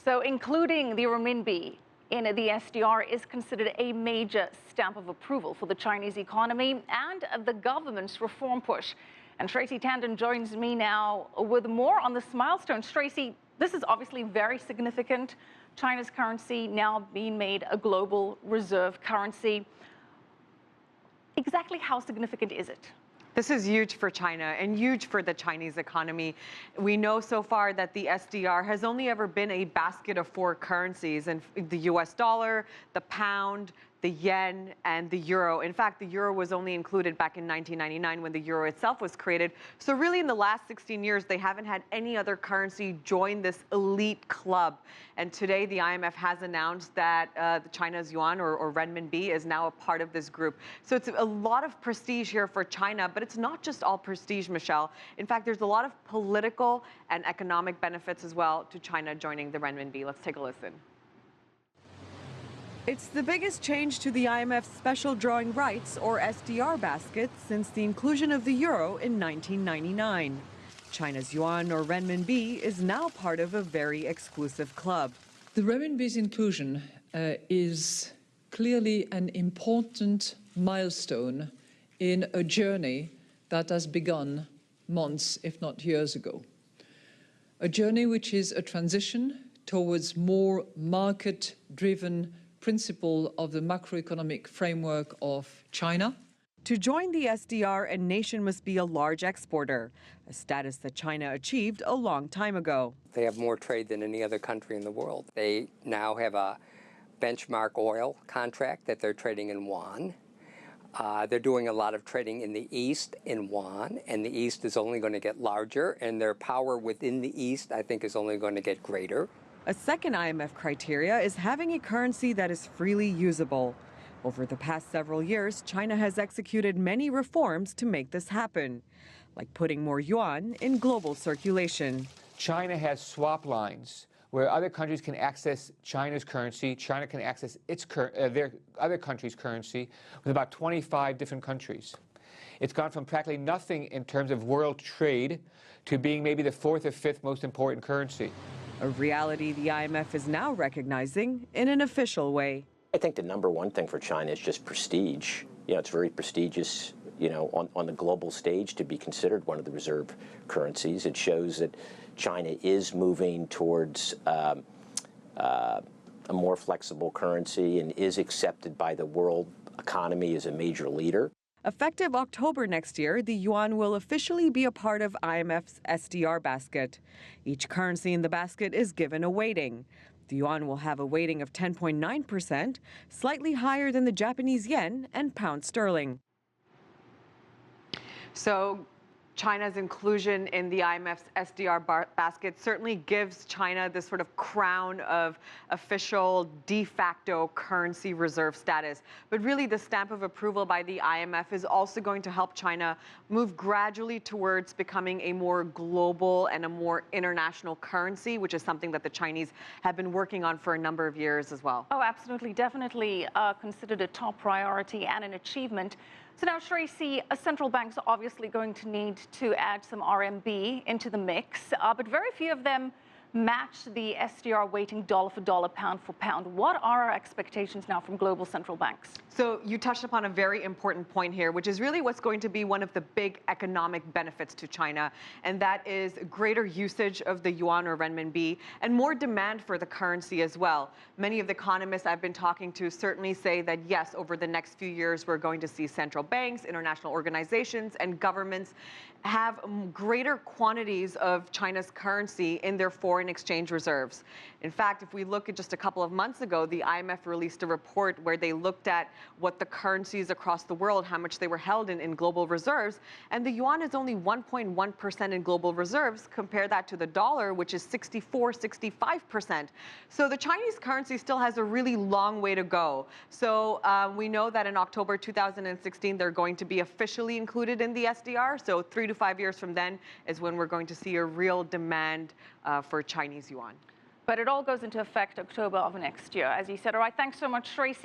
So including the renminbi in the SDR is considered a major stamp of approval for the Chinese economy and the government's reform push. And Shraysi Tandon joins me now with more on this milestone. Shraysi, this is obviously very significant. China's currency now being made a global reserve currency. Exactly how significant is it? This is huge for China and huge for the Chinese economy. We know so far that the SDR has only ever been a basket of four currencies, and the US dollar, the pound, the yen, and the euro. In fact, the euro was only included back in 1999 when the euro itself was created. So really in the last 16 years, they haven't had any other currency join this elite club. And today the IMF has announced that China's yuan or renminbi is now a part of this group. So it's a lot of prestige here for China, but it's not just all prestige, Michelle. In fact, there's a lot of political and economic benefits as well to China joining the renminbi. Let's take a listen. It's the biggest change to the IMF's special drawing rights, or SDR basket, since the inclusion of the euro in 1999. China's yuan, or renminbi, is now part of a very exclusive club. The renminbi's inclusion is clearly an important milestone in a journey that has begun months, if not years ago. A journey which is a transition towards more market-driven principle of the macroeconomic framework of China. To join the SDR, a nation must be a large exporter, a status that China achieved a long time ago. They have more trade than any other country in the world. They now have a benchmark oil contract that they're trading in yuan. They're doing a lot of trading in the East in yuan, and the East is only going to get larger, and their power within the East, I think, is only going to get greater. A second IMF criteria is having a currency that is freely usable. Over the past several years, China has executed many reforms to make this happen, like putting more yuan in global circulation. China has swap lines where other countries can access China's currency. China can access their other country's currency with about 25 different countries. It's gone from practically nothing in terms of world trade to being maybe the fourth or fifth most important currency. A reality the IMF is now recognizing in an official way. I think the number one thing for China is just prestige. It's very prestigious, on the global stage to be considered one of the reserve currencies. It shows that China is moving towards a more flexible currency and is accepted by the world economy as a major leader. Effective October next year, the yuan will officially be a part of IMF's SDR basket. Each currency in the basket is given a weighting. The yuan will have a weighting of 10.9%, slightly higher than the Japanese yen and pound sterling. So China's inclusion in the IMF's SDR basket certainly gives China this sort of crown of official de facto currency reserve status. But really the stamp of approval by the IMF is also going to help China move gradually towards becoming a more global and a more international currency, which is something that the Chinese have been working on for a number of years as well. Oh, absolutely. Definitely considered a top priority and an achievement. So now, Shraysi, central banks are obviously going to need to add some RMB into the mix, but very few of them match the SDR weighting dollar for dollar, pound for pound. What are our expectations now from global central banks? So you touched upon a very important point here, which is really what's going to be one of the big economic benefits to China, and that is greater usage of the yuan or renminbi and more demand for the currency as well. Many of the economists I've been talking to certainly say that yes, over the next few years, we're going to see central banks, international organizations, and governments have greater quantities of China's currency in their foreign exchange reserves. In fact, if we look at just a couple of months ago, the IMF released a report where they looked at what the currencies across the world, how much they were held in global reserves, and the yuan is only 1.1% in global reserves. Compare that to the dollar, which is 65%. So the Chinese currency still has a really long way to go. So we know that in October 2016, they're going to be officially included in the SDR. So 3 to 5 years from then is when we're going to see a real demand for Chinese yuan. But it all goes into effect October of next year, as you said. All right, thanks so much, Shraysi.